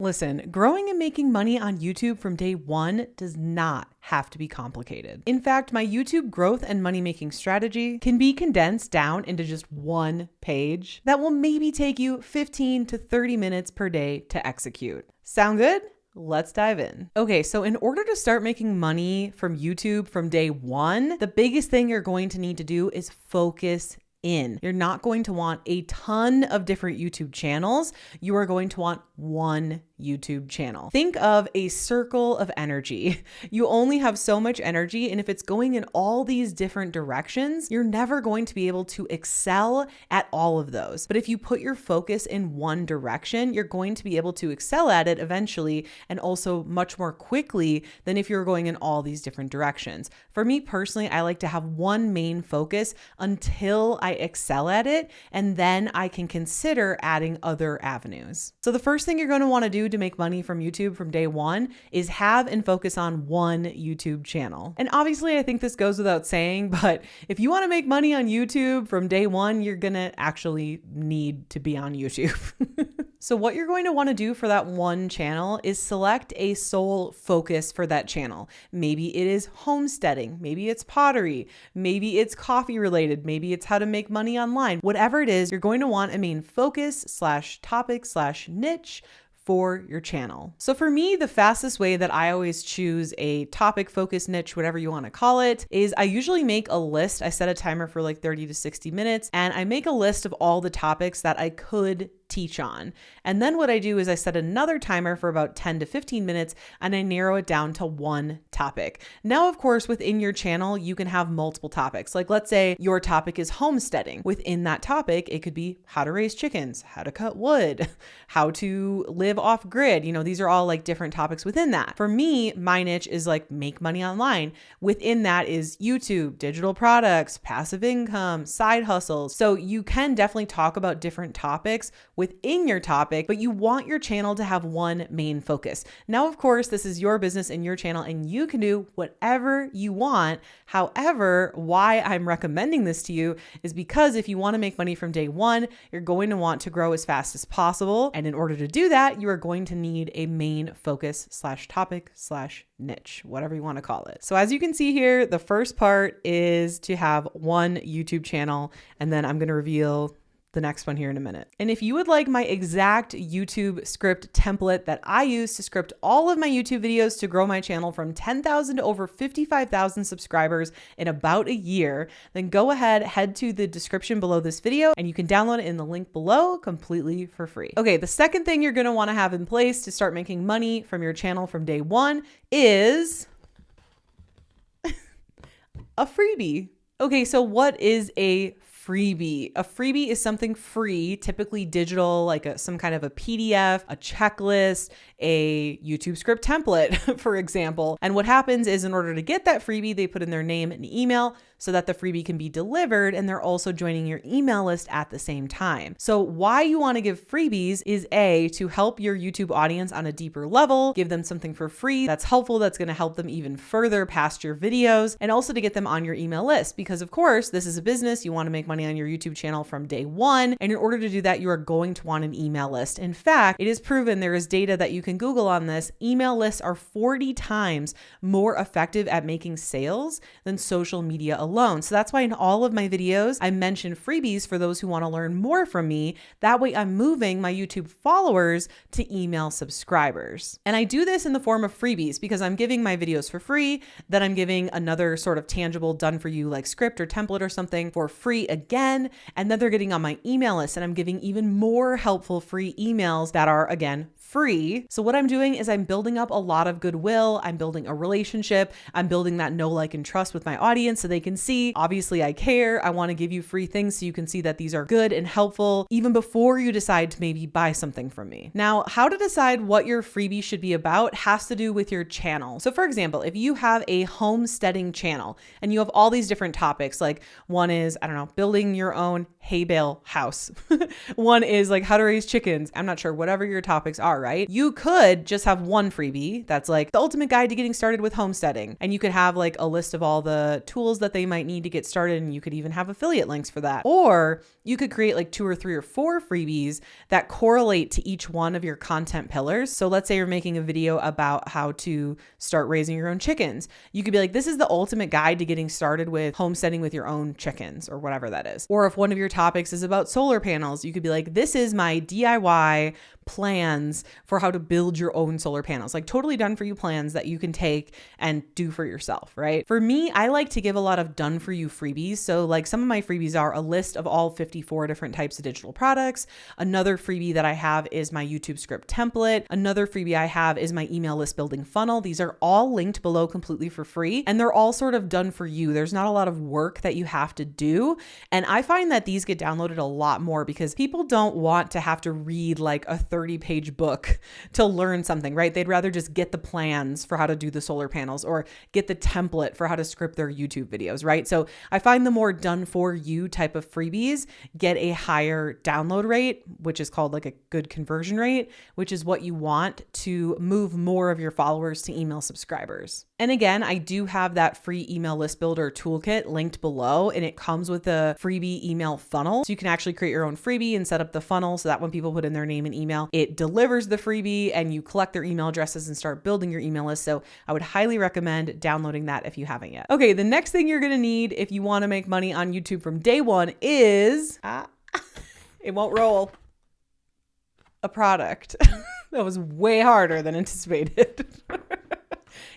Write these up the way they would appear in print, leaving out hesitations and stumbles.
Listen, growing and making money on YouTube from day one does not have to be complicated. In fact, my YouTube growth and money-making strategy can be condensed down into just one page that will maybe take you 15 to 30 minutes per day to execute. Sound good? Let's dive in. Okay, so in order to start making money from YouTube from day one, the biggest thing you're going to need to do is focus in. You're not going to want a ton of different YouTube channels. You are going to want one YouTube channel. Think of a circle of energy. You only have so much energy, and if it's going in all these different directions, you're never going to be able to excel at all of those. But if you put your focus in one direction, you're going to be able to excel at it eventually, and also much more quickly than if you're going in all these different directions. For me personally, I like to have one main focus until I excel at it, and then I can consider adding other avenues. So the first thing you're going to want to do to make money from YouTube from day one is have and focus on one YouTube channel. And obviously, I think this goes without saying, but if you want to make money on YouTube from day one, you're going to actually need to be on YouTube. So what you're going to want to do for that one channel is select a sole focus for that channel. Maybe it is homesteading, maybe it's pottery, maybe it's coffee related, maybe it's how to make money online. Whatever it is, you're going to want a main focus / topic / niche for your channel. So for me, the fastest way that I always choose a topic, focus, niche, whatever you want to call it, is I usually make a list. I set a timer for like 30 to 60 minutes, and I make a list of all the topics that I could teach on. And then what I do is I set another timer for about 10 to 15 minutes and I narrow it down to one topic. Now, of course, within your channel, you can have multiple topics. Like let's say your topic is homesteading. Within that topic, it could be how to raise chickens, how to cut wood, how to live off grid. You know, these are all like different topics within that. For me, my niche is like make money online. Within that is YouTube, digital products, passive income, side hustles. So you can definitely talk about different topics within your topic, but you want your channel to have one main focus. Now, of course, this is your business and your channel, and you can do whatever you want. However, why I'm recommending this to you is because if you want to make money from day one, you're going to want to grow as fast as possible. And in order to do that, you are going to need a main focus / topic / niche, whatever you want to call it. So as you can see here, the first part is to have one YouTube channel, and then I'm going to reveal the next one here in a minute. And if you would like my exact YouTube script template that I use to script all of my YouTube videos to grow my channel from 10,000 to over 55,000 subscribers in about a year, then go ahead, head to the description below this video, and you can download it in the link below completely for free. Okay, the second thing you're gonna wanna have in place to start making money from your channel from day one is a freebie. Okay, so what is a freebie? A freebie is something free, typically digital, like some kind of a PDF, a checklist, a YouTube script template, for example. And what happens is in order to get that freebie, they put in their name and email so that the freebie can be delivered, and they're also joining your email list at the same time. So why you want to give freebies is A, to help your YouTube audience on a deeper level, give them something for free that's helpful, that's going to help them even further past your videos, and also to get them on your email list. Because of course, this is a business, you want to make money on your YouTube channel from day one. And in order to do that, you are going to want an email list. In fact, it is proven, there is data that you can Google on this, email lists are 40 times more effective at making sales than social media alone. So that's why in all of my videos, I mention freebies for those who want to learn more from me. That way I'm moving my YouTube followers to email subscribers. And I do this in the form of freebies because I'm giving my videos for free, then I'm giving another sort of tangible done for you like script or template or something for free again. And then they're getting on my email list, and I'm giving even more helpful free emails that are, again, free. So what I'm doing is I'm building up a lot of goodwill. I'm building a relationship. I'm building that know, like, and trust with my audience so they can see, obviously I care. I want to give you free things so you can see that these are good and helpful even before you decide to maybe buy something from me. Now, how to decide what your freebie should be about has to do with your channel. So for example, if you have a homesteading channel and you have all these different topics, like one is, I don't know, building your own hay bale house. One is like how to raise chickens. I'm not sure, whatever your topics are. are, right? You could just have one freebie that's like the ultimate guide to getting started with homesteading. And you could have like a list of all the tools that they might need to get started. And you could even have affiliate links for that. Or you could create like 2 or 3 or 4 freebies that correlate to each one of your content pillars. So let's say you're making a video about how to start raising your own chickens. You could be like, this is the ultimate guide to getting started with homesteading with your own chickens, or whatever that is. Or if one of your topics is about solar panels, you could be like, this is my DIY plans for how to build your own solar panels, like totally done for you plans that you can take and do for yourself, right? For me, I like to give a lot of done for you freebies. So like some of my freebies are a list of all 54 different types of digital products. Another freebie that I have is my YouTube script template. Another freebie I have is my email list building funnel. These are all linked below completely for free, and they're all sort of done for you. There's not a lot of work that you have to do. And I find that these get downloaded a lot more because people don't want to have to read like a 30-page book to learn something, right? They'd rather just get the plans for how to do the solar panels or get the template for how to script their YouTube videos, right? So I find the more done for you type of freebies get a higher download rate, which is called like a good conversion rate, which is what you want to move more of your followers to email subscribers. And again, I do have that free email list builder toolkit linked below, and it comes with a freebie email funnel. So you can actually create your own freebie and set up the funnel so that when people put in their name and email, it delivers the freebie and you collect their email addresses and start building your email list. So I would highly recommend downloading that if you haven't yet. Okay, the next thing you're going to need if you want to make money on YouTube from day one is, it won't roll, a product. That was way harder than anticipated.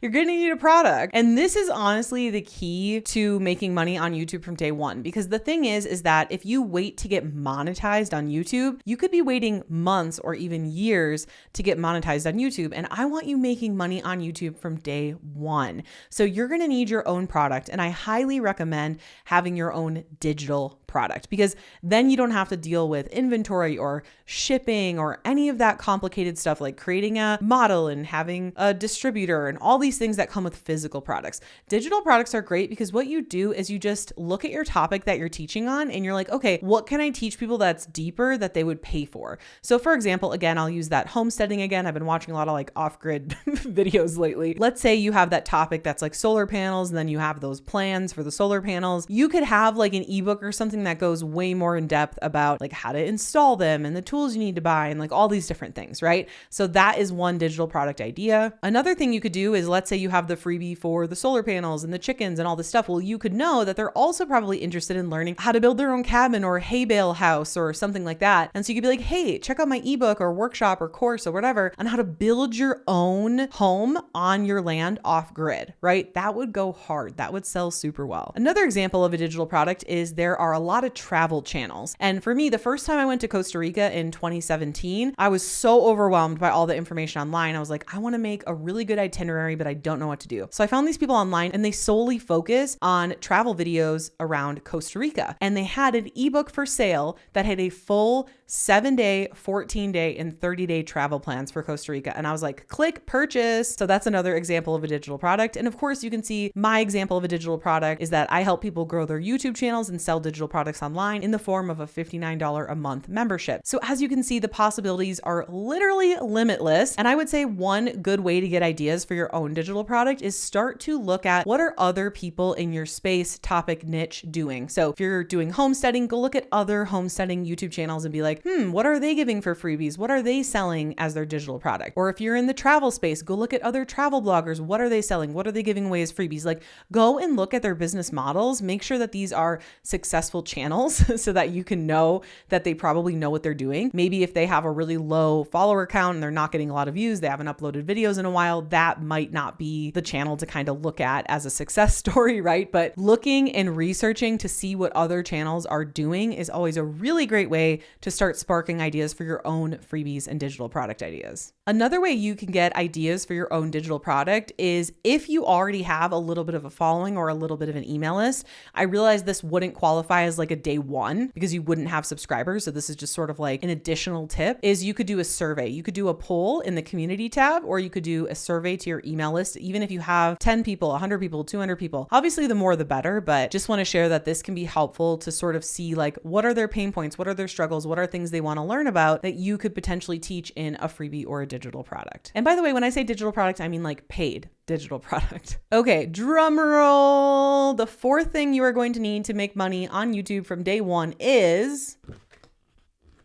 You're going to need a product. And this is honestly the key to making money on YouTube from day one. Because the thing is that if you wait to get monetized on YouTube, you could be waiting months or even years to get monetized on YouTube. And I want you making money on YouTube from day one. So you're going to need your own product. And I highly recommend having your own digital product, because then you don't have to deal with inventory or shipping or any of that complicated stuff like creating a model and having a distributor and all these things that come with physical products. Digital products are great because what you do is you just look at your topic that you're teaching on and you're like, okay, what can I teach people that's deeper that they would pay for? So for example, again, I'll use that homesteading again. I've been watching a lot of like off-grid videos lately. Let's say you have that topic that's like solar panels, and then you have those plans for the solar panels. You could have like an ebook or something that goes way more in depth about like how to install them and the tools you need to buy and like all these different things, right? So that is one digital product idea. Another thing you could do is, let's say you have the freebie for the solar panels and the chickens and all this stuff. Well, you could know that they're also probably interested in learning how to build their own cabin or hay bale house or something like that. And so you could be like, hey, check out my ebook or workshop or course or whatever on how to build your own home on your land off grid, right? That would go hard. That would sell super well. Another example of a digital product is there are a lot of travel channels. And for me, the first time I went to Costa Rica in 2017, I was so overwhelmed by all the information online. I was like, I want to make a really good itinerary, but I don't know what to do. So I found these people online and they solely focus on travel videos around Costa Rica. And they had an ebook for sale that had a full 7-day, 14-day, and 30-day travel plans for Costa Rica. And I was like, click purchase. So that's another example of a digital product. And of course, you can see my example of a digital product is that I help people grow their YouTube channels and sell digital products online in the form of a $59 a month membership. So as you can see, the possibilities are literally limitless. And I would say one good way to get ideas for your own digital product is start to look at what are other people in your space, topic, niche doing. So if you're doing homesteading, go look at other homesteading YouTube channels and be like, what are they giving for freebies? What are they selling as their digital product? Or if you're in the travel space, go look at other travel bloggers. What are they selling? What are they giving away as freebies? Like, go and look at their business models. Make sure that these are successful channels so that you can know that they probably know what they're doing. Maybe if they have a really low follower count and they're not getting a lot of views, they haven't uploaded videos in a while, that might not be the channel to kind of look at as a success story, right? But looking and researching to see what other channels are doing is always a really great way to start sparking ideas for your own freebies and digital product ideas. Another way you can get ideas for your own digital product is if you already have a little bit of a following or a little bit of an email list. I realize this wouldn't qualify as like a day one because you wouldn't have subscribers. So this is just sort of like an additional tip, is you could do a survey. You could do a poll in the community tab, or you could do a survey to your email list, even if you have 10 people, 100 people, 200 people. Obviously, the more the better, but just want to share that this can be helpful to sort of see like what are their pain points, what are their struggles, what are things they want to learn about that you could potentially teach in a freebie or a digital product. And by the way, when I say digital product, I mean like paid digital product. Okay, drum roll. The fourth thing you are going to need to make money on YouTube from day one is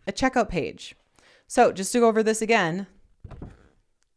a checkout page. So just to go over this again,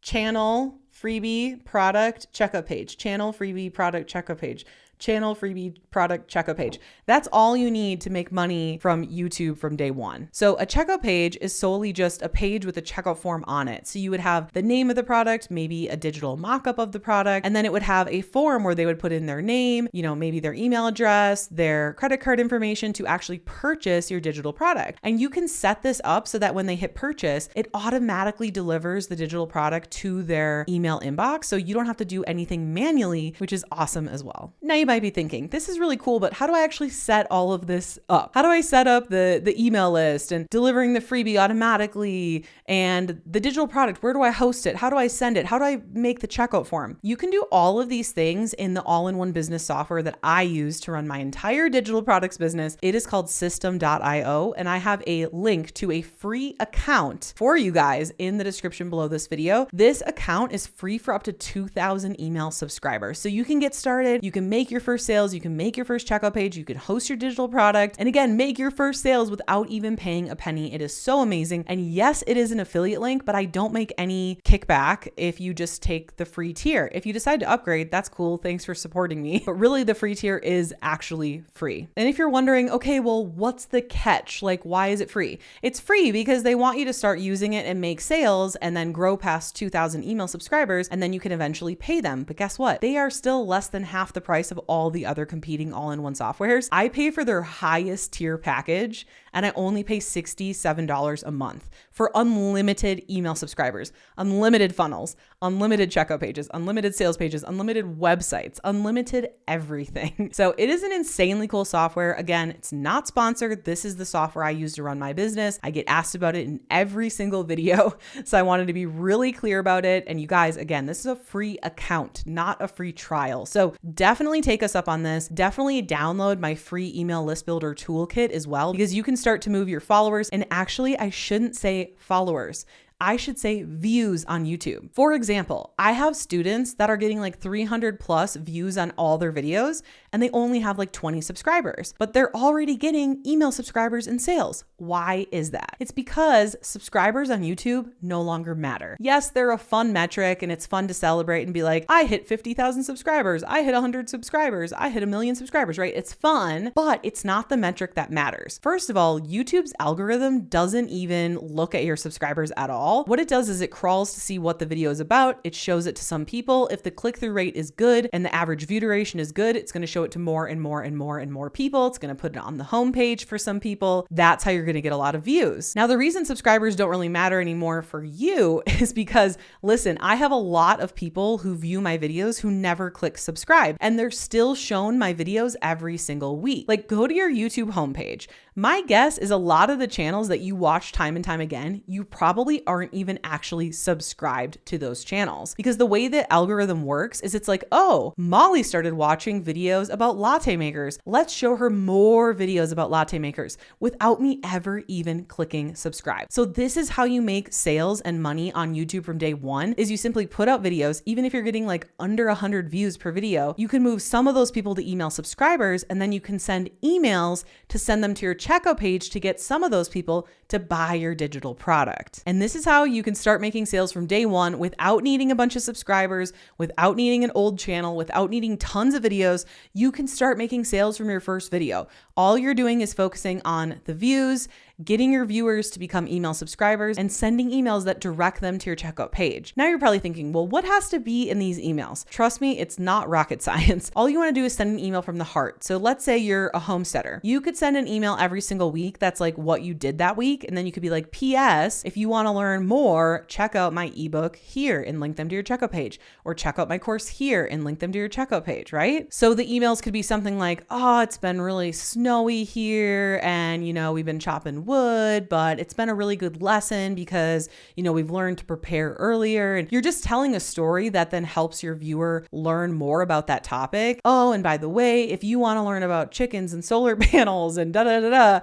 channel, freebie, product, checkout page, channel, freebie, product, checkout page, channel, freebie, product, checkout page. That's all you need to make money from YouTube from day one. So a checkout page is solely just a page with a checkout form on it. So you would have the name of the product, maybe a digital mock-up of the product, and then it would have a form where they would put in their name, maybe their email address, their credit card information to actually purchase your digital product. And you can set this up so that when they hit purchase, it automatically delivers the digital product to their email inbox. So you don't have to do anything manually, which is awesome as well. Now you might be thinking, this is really cool, but how do I actually set all of this up? How do I set up the email list and delivering the freebie automatically and the digital product? Where do I host it? How do I send it? How do I make the checkout form? You can do all of these things in the all-in-one business software that I use to run my entire digital products business. It is called system.io, and I have a link to a free account for you guys in the description below this video. This account is free for up to 2,000 email subscribers. So you can get started, you can make your first sales, you can make your first checkout page, you can host your digital product, and again, make your first sales without even paying a penny. It is so amazing. And yes, it is an affiliate link, but I don't make any kickback if you just take the free tier. If you decide to upgrade, that's cool. Thanks for supporting me. But really, the free tier is actually free. And if you're wondering, okay, well, what's the catch? Like, why is it free? It's free because they want you to start using it and make sales and then grow past 2,000 email subscribers, and then you can eventually pay them. But guess what? They are still less than half the price of all the other competing all-in-one softwares. I pay for their highest tier package, and I only pay $67 a month for unlimited email subscribers, unlimited funnels, unlimited checkout pages, unlimited sales pages, unlimited websites, unlimited everything. So it is an insanely cool software. Again, it's not sponsored. This is the software I use to run my business. I get asked about it in every single video. So I wanted to be really clear about it. And you guys, again, this is a free account, not a free trial. So definitely take us up on this. Definitely download my free email list builder toolkit as well, because you can start to move your followers. And actually, I shouldn't say followers. I should say views on YouTube. For example, I have students that are getting like 300 plus views on all their videos, and they only have like 20 subscribers, but they're already getting email subscribers and sales. Why is that? It's because subscribers on YouTube no longer matter. Yes, they're a fun metric and it's fun to celebrate and be like, I hit 50,000 subscribers, I hit 100 subscribers, I hit 1 million subscribers, right? It's fun, but it's not the metric that matters. First of all, YouTube's algorithm doesn't even look at your subscribers at all. What it does is it crawls to see what the video is about. It shows it to some people. If the click-through rate is good and the average view duration is good, it's going to show it to more and more and more and more people. It's going to put it on the homepage for some people. That's how you're going to get a lot of views. Now, the reason subscribers don't really matter anymore for you is because, listen, I have a lot of people who view my videos who never click subscribe, and they're still shown my videos every single week. Like, go to your YouTube homepage. My guess is a lot of the channels that you watch time and time again, you probably aren't even actually subscribed to those channels, because the way the algorithm works is it's like, oh, Molly started watching videos about latte makers. Let's show her more videos about latte makers without me ever even clicking subscribe. So this is how you make sales and money on YouTube from day one, is you simply put out videos. Even if you're getting like under 100 views per video, you can move some of those people to email subscribers, and then you can send emails to send them to your checkout page to get some of those people to buy your digital product. And this is how you can start making sales from day one without needing a bunch of subscribers, without needing an old channel, without needing tons of videos. You can start making sales from your first video. All you're doing is focusing on the views, getting your viewers to become email subscribers, and sending emails that direct them to your checkout page. Now you're probably thinking, well, what has to be in these emails? Trust me, it's not rocket science. All you want to do is send an email from the heart. So let's say you're a homesteader. You could send an email every single week that's like what you did that week. And then you could be like, P.S. if you want to learn more, check out my ebook here and link them to your checkout page, or check out my course here and link them to your checkout page, right? So the emails could be something like, oh, it's been really snowy here and, we've been chopping wood, but it's been a really good lesson because, we've learned to prepare earlier. And you're just telling a story that then helps your viewer learn more about that topic. Oh, and by the way, if you want to learn about chickens and solar panels and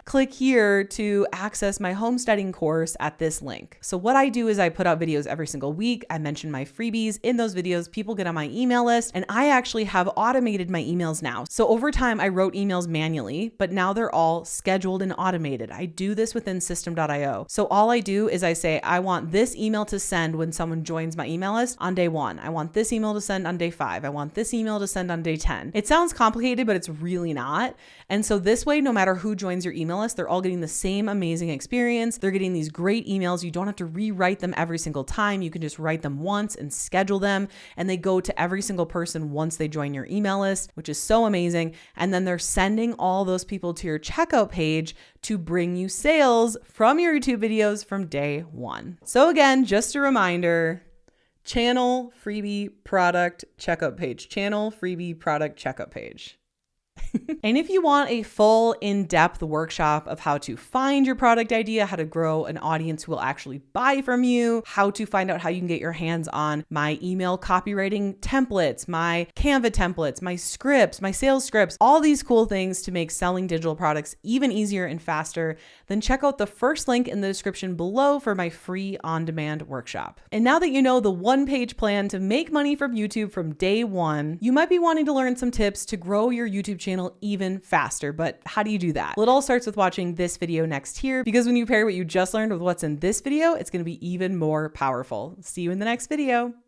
click here to access my homesteading course at this link. So what I do is I put out videos every single week. I mention my freebies in those videos. People get on my email list, and I actually have automated my emails now. So over time, I wrote emails manually, but now they're all scheduled and automated. I do this within system.io. So all I do is I say, I want this email to send when someone joins my email list on day 1. I want this email to send on day 5. I want this email to send on day 10. It sounds complicated, but it's really not. And so this way, no matter who joins your email list, they're all getting the same amazing experience. They're getting these great emails. You don't have to rewrite them every single time. You can just write them once and schedule them. And they go to every single person once they join your email list, which is so amazing. And then they're sending all those people to your checkout page to bring you sales from your YouTube videos from day 1. So again, just a reminder, channel, freebie, product, checkout page, channel, freebie, product, checkout page. And if you want a full in-depth workshop of how to find your product idea, how to grow an audience who will actually buy from you, how to find out how you can get your hands on my email copywriting templates, my Canva templates, my scripts, my sales scripts, all these cool things to make selling digital products even easier and faster, then check out the first link in the description below for my free on-demand workshop. And now that you know the one-page plan to make money from YouTube from day 1, you might be wanting to learn some tips to grow your YouTube channel even faster. But how do you do that? Well, it all starts with watching this video next here, because when you pair what you just learned with what's in this video, it's going to be even more powerful. See you in the next video.